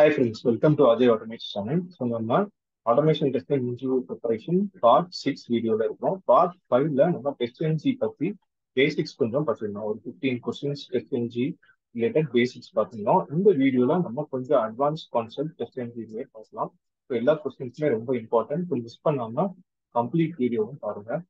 Hi friends, welcome to Ajay Automation channel. So நம்ம automation testing interview preparation part 6 வீடியோல இருக்கோம். part 5ல நம்ம test ng பத்தி basics கொஞ்சம் பார்த்துருந்தோம். ஒரு 15 questions test ng related basics பார்த்துருந்தோம். இந்த வீடியோல நம்ம கொஞ்சம் advanced concept test ng பார்க்கலாம். ஸோ எல்லா கொஸ்டின்ஸுமே ரொம்ப இம்பார்ட்டன்ட். மிஸ் பண்ணாம கம்ப்ளீட் வீடியோவும் பாருங்க.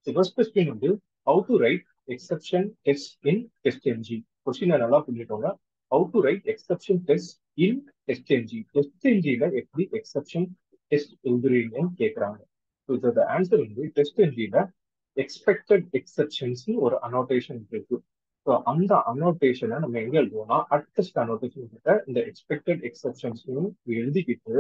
ஸோ ஃபர்ஸ்ட் கொஸ்டின் வந்து how to write exception test in test ng. கொஸ்டினை நல்லா புரிஞ்சுக்கோங்க. How to write exception test in test ng. Test ng-ல எப்படி exception test எழுதுறீங்கன்னு கேட்குறாங்க. ஸோ இதோட ஆன்சர் வந்து test ng-ல expected exceptions ஒரு அனோட்டேஷன் இருக்கு. ஸோ அந்த அனோட்டேஷனை நம்ம எங்க எழுதுவோம்னா அட்ஜஸ்ட் அனோட்டேஷன் கிட்ட இந்த எக்ஸ்பெக்டட் எக்ஸப்ஷன்ஸ் எழுதிக்கிட்டு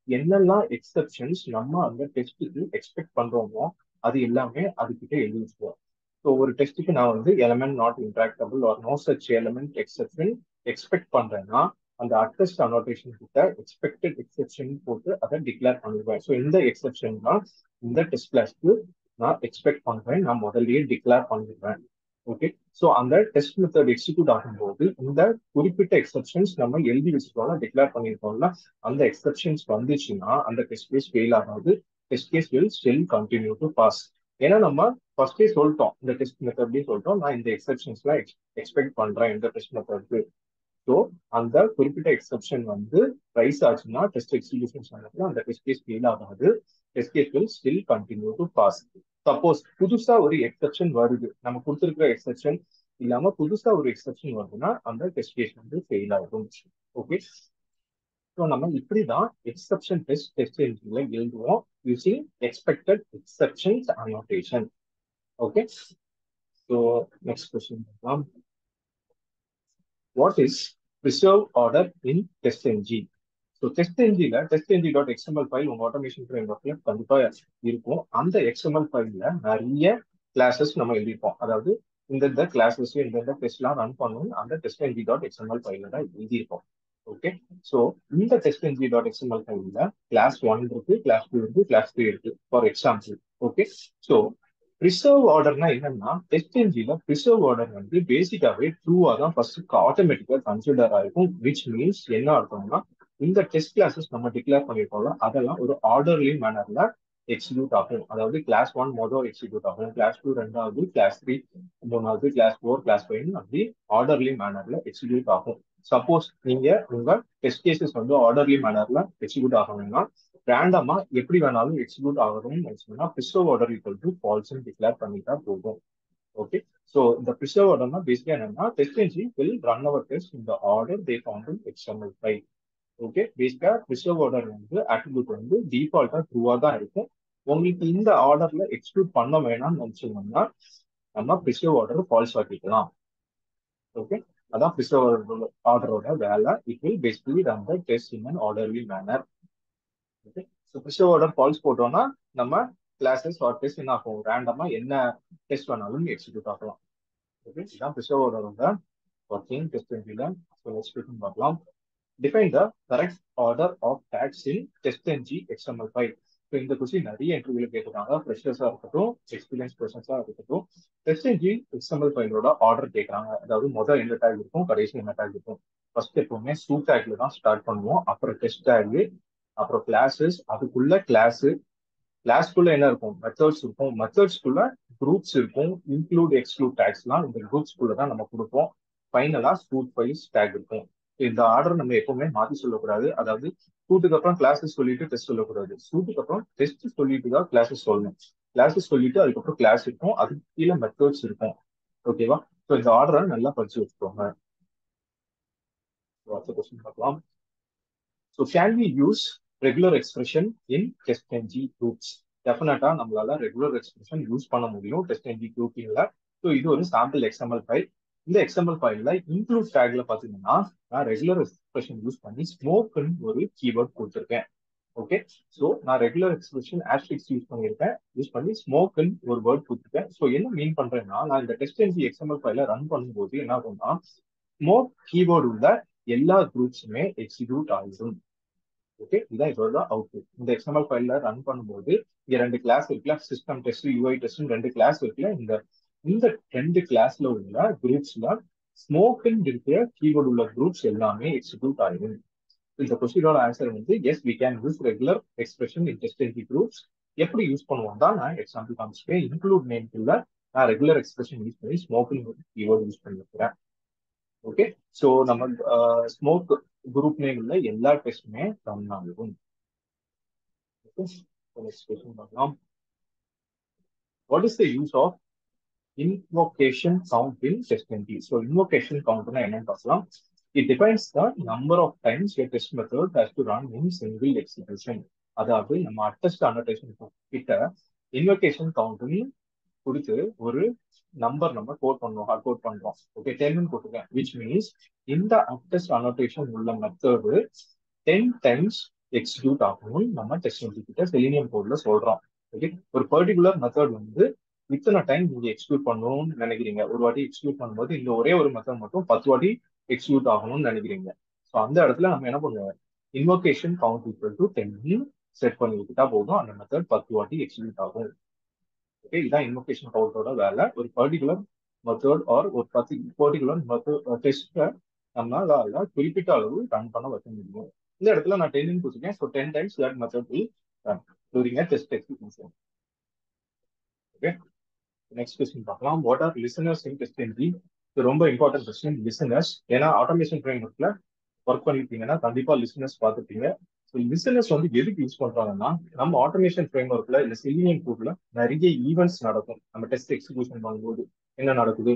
என்னெல்லாம் எக்ஸப்ஷன்ஸ் நம்ம அந்த டெஸ்ட்டுக்கு எக்ஸ்பெக்ட் பண்றோமோ அது எல்லாமே அதுக்கிட்ட எழுதி வச்சுக்குவோம். ஸோ ஒரு டெஸ்ட்டுக்கு நான் வந்து element not interactable or no such element exception expect பண்றேன்னா அந்த அட்ஜஸ்ட் அனோட்டேஷன் கிட்ட எக்ஸ்பெக்டட் எக்ஸப்ஷன் போட்டு அதை டிக்ளேர் பண்ணிடுவேன். ஸோ இந்த எக்ஸப்ஷன் தான் இந்த டெஸ்ட் கிளாஸ்க்கு நான் எக்ஸ்பெக்ட் பண்றேன், நான் முதல்லயே டிக்ளேர் பண்ணிடுவேன். ஓகே, ஸோ அந்த டெஸ்ட் மெத்தட் எக்ஸிக்யூட் ஆகும்போது இந்த குறிப்பிட்ட எக்ஸப்ஷன்ஸ் நம்ம எழுதி வச்சுக்கோங்க, டிக்ளேர் பண்ணிருக்கோம்ல, அந்த எக்ஸப்ஷன்ஸ் வந்துச்சுன்னா அந்த டெஸ்ட் கேஸ் ஃபெயில் ஆகாது. Test case will still continue to pass. ஏன்னா நம்ம ஃபர்ஸ்டே சொல்லிட்டோம், இந்த டெஸ்ட் மெத்தட்லயே சொல்லிட்டோம், நான் இந்த எக்ஸப்ஷன்ஸ்லாம் எக்ஸ்பெக்ட் பண்றேன் இந்த டெஸ்ட் மெத்தட்க்கு. ஸோ அந்த குறிப்பிட்ட எக்ஸப்ஷன் வந்து ரைஸ் ஆச்சுன்னா டெஸ்ட் எக்ஸிகியூஷன் ஆனதுல அந்த டெஸ்ட் கேஸ் ஃபெயில் ஆகாது. Test case will still continue to pass. Suppose புதுசா ஒரு எக்ஸப்ஷன் வருது, நம்ம கொடுத்துருக்கிற எக்ஸப்ஷன் இல்லாம புதுசா ஒரு எக்ஸப்ஷன் வருதுன்னா அந்த டெஸ்ட் கேஸ் வந்து ஃபெயில் ஆகும். ஓகே, ஸோ நம்ம இப்படிதான் எக்ஸப்ஷன் டெஸ்ட் என்ஜின்ல எழுதுவோம் using expected exceptions annotation. Okay, so next question பார்க்கலாம். What is preserve order in TestNG? ஸோ TestNG-ல testng.xml ஃபைல் உங்க ஆட்டோமேஷன் ஃப்ரேம்வொர்க்ல கண்டிப்பா இருக்கும். அந்த XML ஃபைல்ல நிறைய கிளாஸஸ் நம்ம எழுதிப்போம். அதாவது இந்த கிளாஸஸ் இந்த டெஸ்ட்லாம் ரன் பண்ணணும் அந்த testng.xml ஃபைல்ல தான் எழுதியிருப்போம். ஓகே, ஸோ இந்த testng.xml ஃபைல்ல கிளாஸ் 1 இருக்கு, கிளாஸ் 2 இருக்கு, கிளாஸ் 3 இருக்கு for example. Okay, so preserve ஆர்டர்னா என்னன்னா டெஸ்ட் என்ஜின்ல ப்ரிசர்வ் ஆர்டர் வந்து பேசிக்காவே ட்ரூவா தான் ஃபர்ஸ்ட் ஆட்டோமேட்டிக்கா கன்சிடர் ஆயிருக்கும். விச் மீன்ஸ் என்ன அர்த்தம்னா இந்த டெஸ்ட் கிளாஸஸ் நம்ம டிக்ளேர் பண்ணிருக்கோம்ல அதெல்லாம் ஒரு ஆர்டர்லி மேனர்ல எக்ஸிக்யூட் ஆகும். அதாவது கிளாஸ் 1 மொதல் எக்ஸிக்யூட் ஆகும், கிளாஸ் 2 ரெண்டாவது, கிளாஸ் 3 மூணாவது, கிளாஸ் 4 கிளாஸ் 5 அப்படி ஆர்டர்லி மேனர்ல எக்ஸிக்யூட் ஆகும். சப்போஸ் நீங்க உங்க டெஸ்ட் கேசஸ் வந்து ஆர்டர்லி மேனர்ல எக்ஸிக்யூட் ஆகணும்னா ரேண்டமா எப்படி வேணாலும் எக்ஸிக்யூட் ஆகணும்னு நினைச்சோம்னா preserve order equal to false declare பண்ணிட்டா போதும். ஓகே, ஸோ இந்த ப்ரிசர்வ் ஆர்டர்னா பேசிக்கா என்னன்னா test engine will run our test இந்த order they found in XML file. Okay, பேசிக்கா ப்ரிசர்வ் ஆர்டர் வந்து அட்ரிபியூட் வந்து டிஃபால்ட்டா ட்ரூவா தான் இருக்கும். உங்களுக்கு இந்த ஆர்டர்ல எக்ஸிக்யூட் பண்ண வேணாம்னு நினைச்சோம்னா நம்ம ப்ரிசர்வ் ஆர்டர் ஃபால்ஸ் ஆக்கிக்கலாம். ஓகே, அதான் ப்ரிசர்வ் ஆர்டரோட வேலை. It will basically run the test in an orderly manner. Okay, so preserve order false போட்டோம்னா நம்ம கிளாஸஸ் ஆர் டெஸ்ட் என்ன ஆகும், ரேண்டமா என்ன டெஸ்ட் வேணாலும் எக்ஸிக்யூட் ஆகலாம். ஓகே, இதான் ப்ரிசர்வ் ஆர்டரோட ஒர்க்கிங் டெஸ்ட் என்ஜின்ல. ஸோ நெக்ஸ்ட் கொஸ்டின் பார்க்கலாம். Define the correct order of tags in TestNG XML file. So இந்த கொஸ்டின் நிறைய இன்டர்வியூல கேட்குறாங்க, ஃப்ரெஷர்ஸா இருக்கட்டும் எக்ஸ்பீரியன்ஸ் பர்சன்ஸா இருக்கட்டும். TestNG XML ஃபைலோட ஆர்டர் கேட்குறாங்க. அதாவது முதல் என்ன டேக் இருக்கும், கடைசி என்ன டேக் இருக்கும். ஃபர்ஸ்ட் எப்பவுமே சூ டேக்ல தான் ஸ்டார்ட் பண்ணுவோம், அப்புறம் டெஸ்ட் டேக், அப்புறம் கிளாஸஸ், அதுக்குள்ள கிளாஸ்க்குள்ள என்ன இருக்கும், மெத்தட்ஸ் இருக்கும், மெத்தட்ஸ்க்குள்ள குரூப்ஸ் இருக்கும், இன்க்ளூட் எக்ஸ்க்ளூட் டேக்ஸ்லாம் இந்த குரூப்ஸ்க்குள்ள தான் நம்ம கொடுப்போம். ஃபைனலா ஸ்டூட் ஃபைல்ஸ் டேக் இருக்கும். இந்த ஆர்டர் நம்ம எப்பவுமே மாத்தி சொல்லக்கூடாது. அதாவது ஸ்டூட்டுக்கு அப்புறம் கிளாஸஸ் சொல்லிட்டு டெஸ்ட் சொல்லக்கூடாது, ஸ்டூட்டுக்கு அப்புறம் டெஸ்ட் சொல்லிட்டு தான் கிளாஸஸ் சொல்லணும். கிளாஸஸ் சொல்லிட்டு அதுக்கப்புறம் கிளாஸ் இருக்கும், அதுக்கு கீழே மெத்தட்ஸ் இருக்கும். ஓகேவா? ஸோ இந்த ஆர்டரை நல்லா படிச்சு வச்சுக்கோங்க. அடுத்த கொஸ்டின் பார்க்கலாம். So can we use regular expression in TestNG groups? டெஃபினட்டா நம்மளால ரெகுலர் எக்ஸ்பிரஷன் யூஸ் பண்ண முடியும் TestNG groupingல. ஸோ இது ஒரு சாம்பிள் XML ஃபைல். இந்த XML ஃபைல்ல இன்க்ளூட் டேக்ல பாத்தீங்கன்னா நான் ரெகுலர் எக்ஸ்பிரஷன் யூஸ் பண்ணி ஸ்மோக்னு ஒரு கீவேர்ட் கொடுத்துருக்கேன். ஓகே, ஸோ நான் ரெகுலர் எக்ஸ்பிரஷன் ஆஸ்ட்ரிக்ஸ் யூஸ் பண்ணியிருக்கேன், யூஸ் பண்ணி ஸ்மோக்னு ஒரு வேர்ட் கொடுத்துருக்கேன். ஸோ என்ன மீன் பண்றேன்னா நான் இந்த TestNG XML ஃபைல ரன் பண்ணும்போது என்ன ஆகும்னா ஸ்மோக் கீவேர்டு உள்ள எல்லா குரூப்ஸுமே எக்ஸிக்யூட் ஆகிடும். ஓகே, இதான் இதோட அவுட்புட். இந்த XML ஃபைல்ல ரன் பண்ணும்போது இங்க ரெண்டு கிளாஸ் இருக்குல்ல, சிஸ்டம் டெஸ்ட், UI டெஸ்ட் ரெண்டு கிளாஸ் இருக்குல்ல, இந்த ரெண்டு கிளாஸ்ல உள்ள குரூப்ஸ்ல ஸ்மோக்னு இருக்கிற கீவேர்டு உள்ள குரூப்ஸ் எல்லாமே எக்ஸிக்யூட் ஆயிடும். இந்த கொஸ்டினோட ஆன்சர் வந்து yes we can use regular expression in test groups. எப்படி யூஸ் பண்ணுவோம் தான் நான் எக்ஸாம்பிள் காமிச்சிருக்கேன். இன்க்ளூட் நேம்க்குள்ள நான் ரெகுலர் எக்ஸ்பிரஷன் யூஸ் பண்ணி ஸ்மோக்கிங் கீவேர்டு யூஸ் பண்ணிருக்கிறேன். ஓகே, ஸோ நம்ம ஸ்மோக் குரூப் நேம் உள்ள எல்லா டெஸ்ட்டுமே ரன் ஆகும். நெக்ஸ்ட் கொஸ்டின் பார்க்கலாம். What is the use of invocation count in TestNG? So invocation count na enna paakalam. It defines the number of times your test method has to run in single execution. அதாவது நம்ம attest annotation கிட்ட invocation count கொடுத்து ஒரு number நம்ம code பண்ணுவோம், heart code பண்றோம். Okay, 10 போட்டுருக்கேன், which means இந்த அட்டஸ்ட் அனோடேஷன் உள்ள மெத்தடு 10 டைம்ஸ் எக்ஸிக்யூட் ஆகணும் நம்ம டெஸ்ட் கிட்ட செலினியம் கோட்ல சொல்றோம். ஓகே, ஒரு பர்டிகுலர் மெத்தட் வந்து இத்தனை டைம் நீங்க எக்ஸிக்யூட் பண்ணணும்னு நினைக்கிறீங்க. ஒரு வாட்டி எக்ஸிக்யூட் பண்ணும்போது இந்த ஒரே ஒரு மெத்தட் மட்டும் 10 வாட்டி எக்ஸிக்யூட் ஆகணும்னு நினைக்கிறீங்க. ஸோ அந்த இடத்துல நம்ம என்ன பண்ணுவோம், invocation count equal to 10 set பண்ணி விட்டுட்டா போதும், அந்த மெத்தட் 10 வாட்டி எக்ஸிக்யூட் ஆகும். ஓகே, இதான் இன்வொகேஷன் கவுண்டோட வேலை. ஒரு பர்டிகுலர் மெத்தட் ஆர் ஒரு பர்டிகுலர் மெத்தட் டெஸ்ட்டை நம்மளால குறிப்பிட்ட அளவு ரன் பண்ண வைக்க முடியும். இந்த இடத்துல நான் 10 கொடுத்துருக்கேன். So 10 times that method will run during a test execution. Okay, next question பார்க்கலாம். What are listeners in TestNG? இது ரொம்ப இம்பார்ட்டன்ட் கொஸ்டின். லிசனர்ஸ், ஏன்னா ஆட்டோமேஷன் ஃப்ரேம்வொர்க்ல ஒர்க் பண்ணிருப்பீங்கன்னா கண்டிப்பா லிசனர்ஸ் பார்த்துப்பீங்க. ஸோ லிசனர்ஸ் வந்து எதுக்கு யூஸ் பண்றாங்கன்னா, நம்ம ஆட்டோமேஷன் ஃப்ரேம்வொர்க்ல இந்த செலினியம் கோட்ல நிறைய ஈவெண்ட்ஸ் நடக்கும். நம்ம டெஸ்ட் எக்ஸிக்யூஷன் பண்ணும்போது என்ன நடக்குது,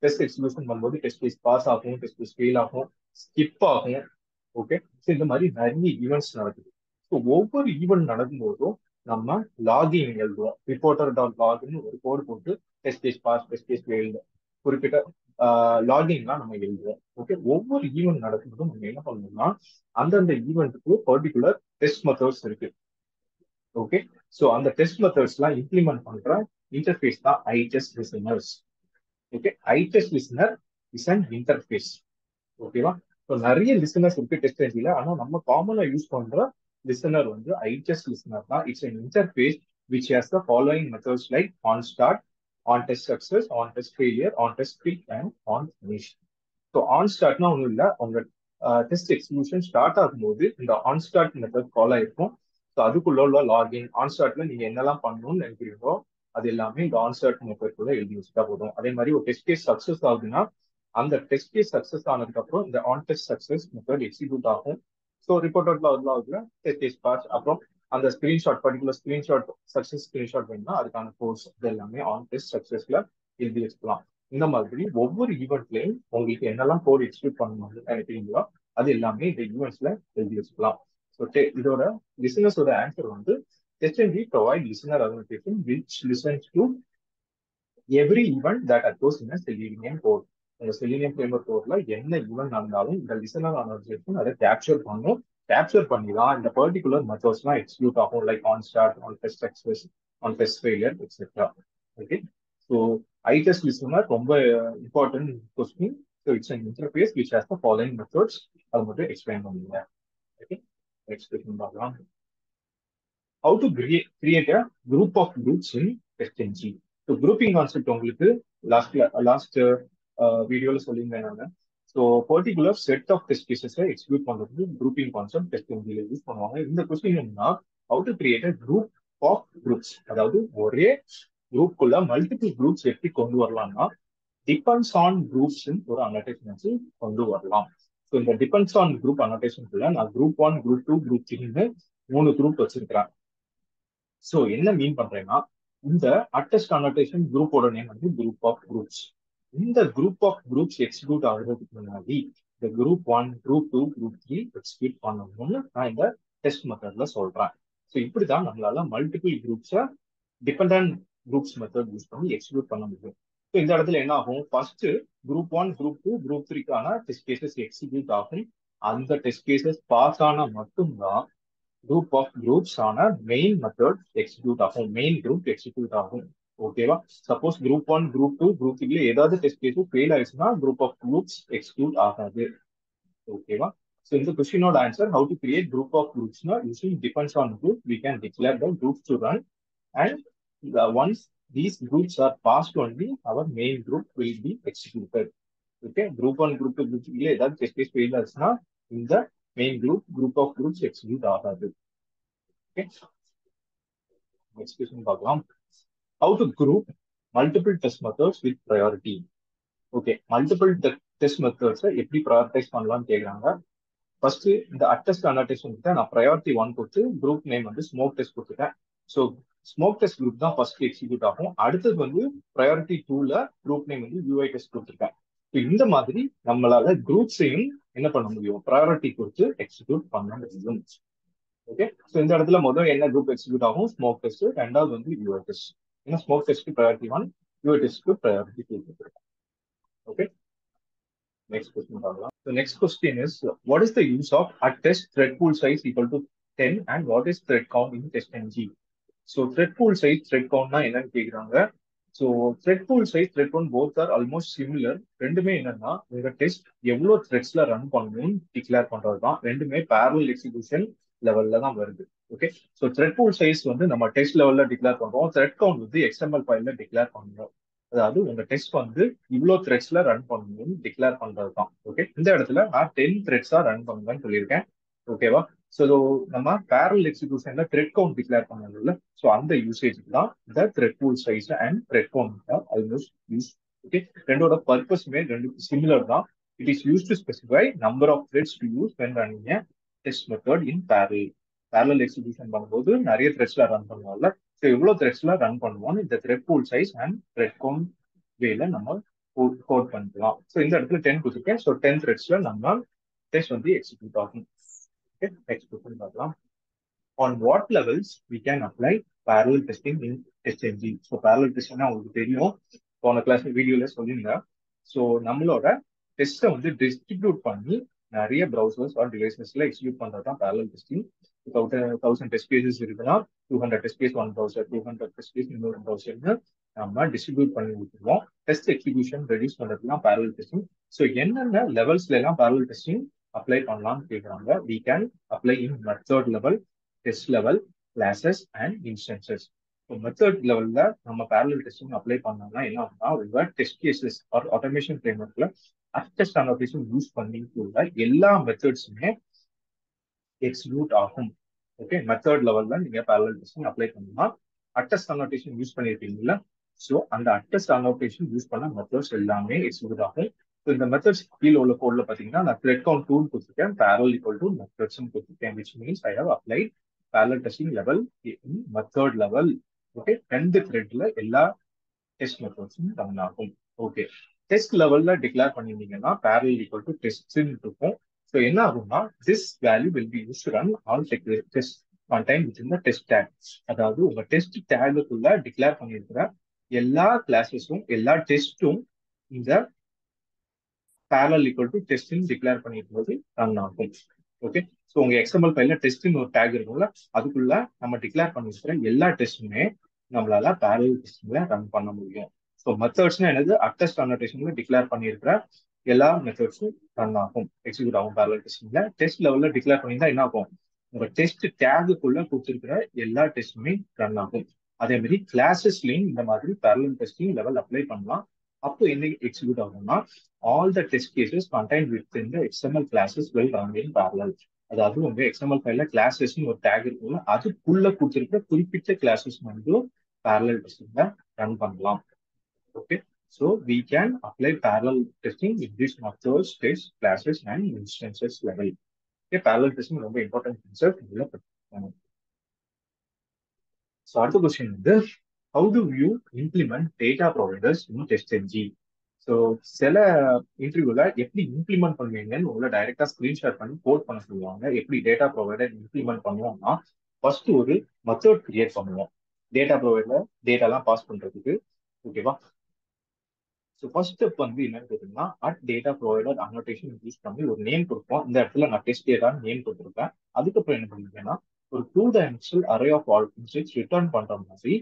டெஸ்ட் எக்ஸிக்யூஷன் பண்ணும்போது டெஸ்ட் கேஸ் பாஸ் ஆகும், டெஸ்ட் கேஸ் ஃபெயில் ஆகும், ஸ்கிப் ஆகும். ஓகே, ஸோ இந்த மாதிரி நிறைய ஈவெண்ட்ஸ் நடக்குது. ஸோ ஒவ்வொரு ஈவெண்ட் நடக்கும்போதும் நம்ம லாகின் எழுதுவோம். ரிப்போர்ட்டர் டாட் லாகின் ஒரு கோடு போட்டு test case pass, test case failed குறிப்பிட்ட லாகின்லாம் நம்ம எழுதுவோம். ஓகே, ஒவ்வொரு ஈவெண்ட் நடக்கும்போதும் நம்ம என்ன பண்ணணும்னா, அந்தந்த ஈவெண்ட்டுக்கு பர்டிகுலர் டெஸ்ட் மெத்தட்ஸ் இருக்கு. ஓகே, ஸோ அந்த டெஸ்ட் மெத்தட்ஸ்லாம் இம்ப்ளிமெண்ட் பண்ற இன்டர்ஃபேஸ் தான் I test listeners. Okay, I test listener is an interface. ஓகேவா? ஸோ நிறைய லிசனர்ஸ் இருக்கு TestNGல, ஆனா நம்ம காமனா யூஸ் பண்ற லிசனர் வந்து ஐடெஸ்ட் லிசனர் தான். It's an interface which has the following methods like on start, on test success, on test failure, on test quit and on finish. So on ஸ்டார்ட்னா ஒன்றும் இல்லை, உங்க டெஸ்ட் எக்ஸிக்யூஷன் ஸ்டார்ட் ஆகும்போது இந்த on start method follow ஆயிருக்கும். So அதுக்குள்ள உள்ள login on ஸ்டார்ட்ல நீங்க என்னெல்லாம் பண்ணணும்னு நினைக்கிறீங்களோ அது எல்லாமே இந்த ஆன் ஸ்டார்ட் மெத்தட் கூட எழுதி வச்சுட்டா போதும். அதே மாதிரி ஒரு டெஸ்ட் கேஸ் சக்சஸ் ஆகுதுன்னா அந்த டெஸ்ட் கேஸ் சக்சஸ் ஆனதுக்கு அப்புறம் இந்த on test success method execute ஆகும். ஸோ ரிப்போர்ட்டர்ல ஆகுதுல டெஸ்ட் கேஸ் பாஸ், அப்புறம் அந்த screenshot particular screenshot success screenshot வேணும்னா அதுக்கான கோர்ஸ் இது எல்லாமே ஆன் டெஸ்ட் சக்சஸ்ல எழுதி வச்சுக்கலாம். இந்த மாதிரி ஒவ்வொரு ஈவெண்ட்லயும் உங்களுக்கு என்னெல்லாம் கோட் எக்ஸிக்யூட் பண்ணணும்னு நினைக்கிறீங்களோ அது எல்லாமே இந்த ஈவெண்ட்ஸ்ல எழுதி வச்சுக்கலாம். ஸோ இதோட லிசனர்ஸோட ஆன்சர் வந்து TestNG provide listener organization which listens to every event that occurs in a Selenium code. இந்த Selenium framework கோட்ல என்ன ஈவெண்ட் நடந்தாலும் இந்த லிசனர் ஆர்கனைசேஷன் அதை கேப்சர் பண்ணும். கேப்சர் பண்ணி தான் இந்த பர்டிகுலர் மெத்தட்ஸ்லாம் எக்ஸிக்யூட் ஆகும், like on start, on test success, on test failure etcetera. Okay, so I test listener ரொம்ப important question. So it's an interface which has the following methods. அது மட்டும் எக்ஸ்பிளைன் பண்ணுங்க. ஓகே, நெக்ஸ்ட் கொஸ்டின் பார்க்கலாம். How to create a group of groups in TestNG? So grouping concept உங்களுக்கு last வீடியோல சொல்லியிருந்தேன். So particular set of test கேசஸை execute பண்றதுக்கு grouping concept TestNGல யூஸ் பண்ணுவாங்க. இந்த கொஸ்டின் என்னன்னா, how to create a group of groups, அதாவது ஒரே குரூப்புக்குள்ள மல்டிபிள் குரூப்ஸ் எப்படி கொண்டு வரலாம்னா டிபெண்ட்ஸ் ஆன் குரூப்ஸ் ஒரு அனோடேஷன் வச்சு கொண்டு வரலாம். ஸோ இந்த டிபெண்ட்ஸ் ஆன் குரூப் அனோடேஷனுக்குள்ள நான் குரூப் 1, குரூப் 2, குரூப் 3ன்னு 3 குரூப் வச்சிருக்கிறேன். ஸோ என்ன மீன் பண்றேன்னா, இந்த அட்டஸ்ட் அனோடேஷன் குரூப்போட நேம் வந்து குரூப் ஆஃப் குரூப்ஸ். இந்த குரூப் ஆஃப் குரூப்ஸ் எக்ஸிக்யூட் ஆகுறதுக்கு முன்னாடி இந்த குரூப் 1, குரூப் 2, குரூப் 3 எக்ஸிக்யூட் பண்ணணும்னு நான் இந்த டெஸ்ட் மெத்தட்ல சொல்றேன். ஸோ இப்படிதான் நம்மளால மல்டிபிள் குரூப்ஸை டிபெண்டன்ட் குரூப்ஸ் மெத்தட் யூஸ் பண்ணி எக்ஸிக்யூட் பண்ண முடியும். ஸோ இந்த இடத்துல என்ன ஆகும், ஃபர்ஸ்ட் குரூப் 1, குரூப் 2, குரூப் 3க்கான டெஸ்ட் கேசஸ் எக்ஸிக்யூட் ஆகும். அந்த டெஸ்ட் கேசஸ் பாஸ் ஆனா மட்டும்தான் group of groups ஆன மெயின் மெத்தட் எக்ஸிக்யூட் ஆகும், மெயின் குரூப் எக்ஸிக்யூட் ஆகும். ஓகேவா? சப்போஸ் குரூப் 1, குரூப் 2, குரூப் 3 ஏதாவது டெஸ்ட் கேஸ் ஃபெயில் ஆயிடுச்சுன்னா குரூப் ஆஃப் குரூப்ஸ் எக்ஸிக்யூட் ஆகாது. ஓகேவா? ஸோ இந்த கொஸ்டினோட answer, how to create group of groups னா using depends on group we can declare the groups to run and once these groups are passed only our main group will be executed. Okay, group 1, group 2, group 3 ஏதாவது test case fail ஆச்சுன்னா இந்த main group of groups execute ஆகாது. Okay, next question பார்க்கலாம். How to group multiple test methods with priority. Okay, multiple test மெத்தட்ஸை எப்படி prioritise பண்ணலாம்னு கேட்குறாங்க. First இந்த அட்டஸ்ட் அனோட்டேஷன் நான் ப்ரையாரிட்டி 1 கொடுத்து குரூப் நேம் வந்து ஸ்மோக் டெஸ்ட் கொடுத்துட்டேன். ஸோ ஸ்மோக் டெஸ்ட் குரூப் தான் ஃபர்ஸ்ட் எக்ஸிக்யூட் ஆகும். அடுத்தது வந்து ப்ரையாரிட்டி 2ல குரூப் நேம் வந்து யூஐ டெஸ்ட் கொடுத்துருக்கேன். இந்த மாதிரி நம்மளால குரூப்ஸையும் என்ன பண்ண முடியும், ப்ரையாரிட்டி கொடுத்து எக்ஸிக்யூட் பண்ண முடியும். ஓகே, ஸோ இந்த இடத்துல முதல் என்ன குரூப் எக்ஸிக்யூட் ஆகும், ஸ்மோக் டெஸ்ட். ரெண்டாவது வந்து யூஐ டெஸ்ட். ஏன்னா ஸ்மோக் டெஸ்ட்க்கு ப்ரையாரிட்டி 1, யூஐ டெஸ்ட்க்கு ப்ரையாரிட்டி 2 கொடுத்துருக்கேன். Okay, next question. The next question is, what is the use of a test thread pool size equal to 10 and what is thread count in TestNG? So thread pool size, thread count na enna kekranga. So thread pool size, thread count both are almost similar. ரெண்டுமே என்னன்னா உங்க test எவ்வளவு த்ரெட்ஸ்ல run பண்ணணும்னு declare பண்றது தான். ரெண்டுமே parallel execution லெவல்ல தான் வருது. Okay, so thread pool size வந்து நம்ம டெஸ்ட் லெவல்ல டிக்ளேர் பண்றோம். த்ரெட் கவுண்ட் வந்து எக்ஸ்எம்எல் ஃபைல்ல டிக்ளேர் பண்றோம். அதாவது உங்க டெஸ்ட் வந்து இவ்வளோ த்ரெட்ஸ்ல ரன் பண்ணணும்னு டிக்ளேர் பண்றது தான். ஓகே, இந்த இடத்துல நான் 10 த்ரெட்ஸா ரன் பண்ணுங்கன்னு சொல்லியிருக்கேன். ஓகேவா, ஸோ நம்ம பேரல் எக்ஸிகியூஷன்ல த்ரெட் கவுண்ட் டிக்ளேர் பண்ணதில்ல. ஸோ அந்த யூசேஜுக்கு தான் இந்த thread pool size and thread count almost use. Okay, ரெண்டோட பர்பஸ்மே ரெண்டு சிமிலர் தான். It is use to specify number of threads to use when running a test method in parallel. Parallel execution பண்ணும்போது நிறைய த்ரெட்ஸ்ல ரன் பண்ணுவோம்ல. ஸோ எவ்வளவு த்ரெட்ஸ்ல run பண்ணுவோம், இந்த thread pool size and thread count வேல நம்ம கோட் பண்ணிக்கலாம். ஸோ இந்த இடத்துல 10 கொடுத்துருக்கேன். ஸோ 10 த்ரெட்ஸ்ல நம்ம டெஸ்ட் வந்து எக்ஸிக்யூட் ஆகும். ஓகே, நெக்ஸ்ட் கொஸ்டின் பார்க்கலாம். On what levels we can apply parallel testing in TestNG? So parallel testing உங்களுக்கு தெரியும், போன கிளாஸ் வீடியோல சொல்லியிருந்தேன். ஸோ நம்மளோட டெஸ்ட்டை வந்து டிஸ்ட்ரிபியூட் பண்ணி நிறைய ப்ரௌசர்ஸ் ஆர் டிவைசஸ்ல எக்ஸிக்யூட் பண்றது தான் parallel testing. 1000 டெஸ்ட் கேசஸ் இருக்குன்னா 200 test case one browser, 200 test case இன்னொரு ப்ரௌசர்னு நம்ம டிஸ்ட்ரிபியூட் பண்ணி விட்டுருவோம். டெஸ்ட் எக்ஸிக்யூஷன் ரெடியூஸ் பண்றதுலாம் parallel testing. ஸோ என்னென்ன லெவல்ஸ்ல எல்லாம் parallel testing அப்ளை பண்ணலாம்னு கேட்குறாங்க. we can apply in method level, test level, classes and instances. இப்போ மெத்தட் லெவல்ல நம்ம parallel testing அப்ளை பண்ணோம்னா என்ன ஆகும்னா, உங்க டெஸ்ட் கேசஸ் ஆர் ஆட்டோமேஷன் ஃப்ரேம்வொர்க்ல அட்டஸ்ட் அனோட்டேஷன் யூஸ் பண்ணிட்டு எல்லா மெத்தட்ஸுமே எக்ஸிக்யூட் ஆகும். ஓகே, மெத்தட் லெவல்ல நீங்க parallel testing அப்ளை பண்ணணும்னா அட்டஸ்ட் அனோட்டேஷன் யூஸ் பண்ணிருப்பீங்களா. ஸோ அந்த அட்டஸ்ட் அனோட்டேஷன் யூஸ் பண்ண மெத்தட்ஸ் எல்லாமே எக்ஸிக்யூட் ஆகும். ஸோ இந்த மெத்தட்ஸ் கீழே உள்ள கோட்ல பாத்தீங்கன்னா நான் த்ரெட் கவுண்ட் 2 கொடுத்துருக்கேன், parallel equal to methods கொடுத்துருக்கேன், which means I have applied parallel testing level in method level. Okay, ரெண்டு த்ரெட்ல எல்லா டெஸ்ட் மெத்தட்ஸும் ரன் ஆகும். ஓகே, டெஸ்ட் லெவல்ல டிக்ளேர் பண்ணிருந்தீங்கன்னா parallel equal to tests இருக்கும். ஸோ என்ன ஆகும்னா, this value will be use to run all test contained within the test tag. அதாவது உங்க டெஸ்ட் டேகுக்குள்ள டிக்ளேர் பண்ணியிருக்கிற எல்லா கிளாஸஸும் எல்லா டெஸ்ட்டும் இந்த parallel equal to test declare பண்ணிருக்கும்போது ரன் ஆகும். ஓகே, ஸோ உங்க எக்ஸ்எம்எல் ஃபைல்ல டெஸ்ட்னு ஒரு டேக் இருக்கும்ல, அதுக்குள்ள நம்ம டிக்ளேர் பண்ணிருக்கிற எல்லா டெஸ்ட்டுமே நம்மளால parallel testingல ரன் பண்ண முடியும். ஸோ மெத்தட்ஸ்னா என்னது, அட்டஸ்ட் அனோட்டேஷன்ல டிக்ளேர் பண்ணியிருக்கிற எல்லா மெத்தட்ஸும் ரன் ஆகும், எக்ஸிக்யூட் ஆகும் parallel testingல. டெஸ்ட் லெவல்ல டிக்ளேர் பண்ணியிருந்தா என்ன ஆகும், உங்க டெஸ்ட் டேகுக்குள்ள கொடுத்திருக்கிற எல்லா டெஸ்ட்டுமே ரன் ஆகும். அதே மாதிரி கிளாஸஸ்லயும் இந்த மாதிரி parallel testing லெவல் அப்ளை பண்ணலாம். அப்போ என்ன எக்ஸிக்யூட் ஆகும்னா, all the test cases contained within the XML classes will run in parallel. அதாவது உங்க XML ஃபைல்ல கிளாஸஸ்னு ஒரு டேக் இருக்கும்ல, அதுக்குள்ள கொடுத்திருக்கிற குறிப்பிட்ட கிளாஸஸ் வந்து parallel testingல ரன் பண்ணலாம். Okay, so we can apply parallel testing with these methods, tests, classes and instances level. Okay, parallel testing ரொம்ப இம்பார்ட்டன்ட் கான்செப்ட். இதுல ஸோ அடுத்த கொஸ்டின் வந்து, how do you implement data providers in TestNG? So சில இன்டர்வியூல எப்படி implement பண்ணுவீங்கன்னு உங்களை டைரக்டா ஸ்கிரீன்ஷாட் பண்ணி கோட் பண்ண சொல்லுவாங்க. எப்படி டேட்டா ப்ரொவைடர் இம்ப்ளிமெண்ட் பண்ணுவோம்னா, ஃபர்ஸ்ட் ஒரு மெத்தட் கிரியேட் பண்ணுவோம் டேட்டா ப்ரொவைடர் டேட்டாலாம் பாஸ் பண்றதுக்கு. ஓகேவா, ஸோ ஃபர்ஸ்ட் ஸ்டெப் வந்து என்னன்னு கேட்டீங்கன்னா, டேட்டா ப்ரொவைடர் அனோட்டேஷன் யூஸ் பண்ணி ஒரு நேம் கொடுப்போம். இந்த இடத்துல நான் டெஸ்ட் டேட்டான்னு நேம் கொடுத்துருக்கேன். அதுக்கப்புறம் என்ன பண்ணுவீங்கன்னா, ஒரு 2-dimensional array of objects return பண்ற மாதிரி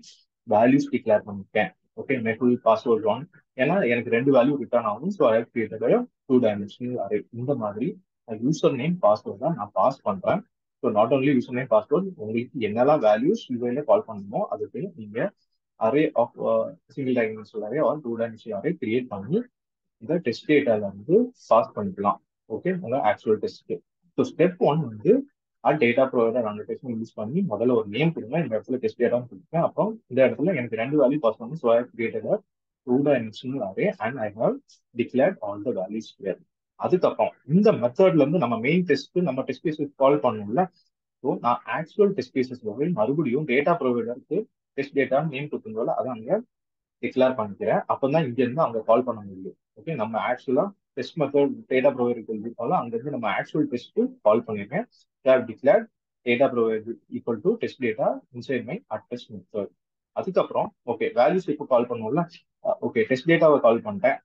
வேல்யூஸ் டிக்ளேர் பண்ணிருக்கேன். ஓகே, மெட்டல் பாஸ்வேர்ட் 1, ஏன்னா எனக்கு 2 வேல்யூ ரிட்டர்ன் ஆகும். So I created 2-dimensional array. இந்த மாதிரி யூசர் நேம் பாஸ்வேர்ட் தான் நான் பாஸ் பண்றேன். So not only user name password, உங்களுக்கு என்னெல்லாம் வேல்யூஸ் யூஐல கால் பண்ணணுமோ அதுக்கு நீங்க array of single dimensional array or 2-dimensional array create பண்ணி இந்த டெஸ்ட் டேட்டால வந்து பாஸ் பண்ணிக்கலாம். ஓகே, உங்க ஆக்சுவல் டெஸ்ட்க்கு. ஸோ ஸ்டெப் ஒன் வந்து டேட்டா ப்ரொவைடர் அனோடேஷன் யூஸ் பண்ணி முதல்ல ஒரு நேம் கொடுங்க. இந்த இடத்துல டெஸ்ட் டேட்டான்னு கொடுப்பேன். அப்புறம் இந்த இடத்துல எனக்கு ரெண்டு வேல்யூ பாஸ் பண்ணணும். So I created two-dimensional array and I have declared all the values here. அதுக்கப்புறம் இந்த மெத்தட்ல இருந்து நம்ம மெயின் டெஸ்ட் நம்ம டெஸ்ட் கேஸ் கால் பண்ணோம்ல. ஸோ நான் ஆக்சுவல் டெஸ்ட் கேசஸ் மறுபடியும் டேட்டா ப்ரொவைடருக்கு டெஸ்ட் டேட்டா நேம் கொடுத்துருந்தோம்ல அதை அங்க டிக்ளேர் பண்ணிக்கிறேன். அப்பதான் இங்க இருந்து அங்க கால் பண்ண முடியும். ஓகே, நம்ம ஆக்சுவலா டெஸ்ட் மெத்தட் டேட்டா ப்ரொவைடருக்கு எழுதிருக்கோம்ல அங்க இருந்து நம்ம ஆக்சுவல் டெஸ்ட் கால் பண்ணிருக்கேன். Declare data provider equal to test data inside my address method. அதுக்கப்புறம் ஓகே வேல்யூஸ் இப்போ கால் பண்ணுவோம்ல. ஓகே டெஸ்ட் டேட்டாவை கால் பண்ணிட்டேன்.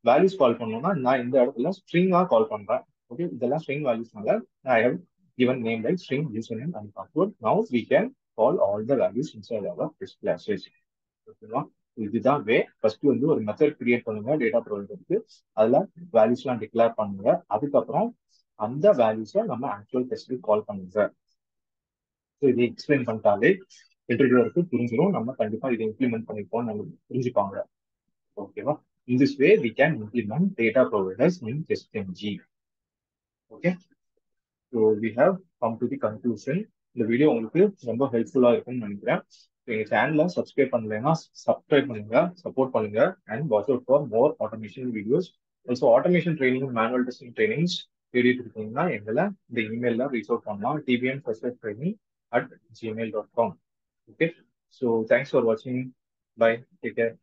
வேல்யூஸ் கால் பண்ணணும்னா நான் இந்த இடத்துல ஸ்ட்ரிங்கா கால் பண்றேன். ஓகே, இதெல்லாம் string வேல்யூஸ்னால I have given name like string username and password. Now we can call all the values inside our test classes. ஓகேவா, இதுதான் வே. ஃபர்ஸ்ட் வந்து ஒரு மெத்தட் கிரியேட் பண்ணுங்க டேட்டா ப்ரொவைடருக்கு. அதுல வேல்யூஸ்லாம் டிக்ளேர் பண்ணுங்க. அதுக்கப்புறம் அந்த வேல்யூஸை நம்ம ஆக்சுவல் டெஸ்ட்டுக்கு கால் பண்ணுங்க. ஸோ இதை எக்ஸ்பிளைன் பண்ணிட்டாலே இன்டர்வியூருக்கு புரிஞ்சிடும். நம்ம கண்டிப்பா இதை இம்ப்ளிமெண்ட் பண்ணிப்போம், நம்ம புரிஞ்சுப்பாங்க. ஓகேவா, in this way we can implement data providers in TestNG. Okay, so we have come to the conclusion. இந்த வீடியோ உங்களுக்கு ரொம்ப ஹெல்ப்ஃபுல்லா இருக்கும்னு நினைக்கிறேன். எங்க சேனலை சப்ஸ்கிரைப் பண்ணலைன்னா சப்ஸ்கிரைப் பண்ணுங்க, சப்போர்ட் பண்ணுங்க and watch out for more automation videos. Also automation training, manual testing trainings தேடிட்டு இருக்கீங்கன்னா எங்களை இந்த இமெயில ரீச் அவுட் பண்ணலாம், tbmfirsttraining@gmail.com. Okay, so thanks for watching. Bye, take care.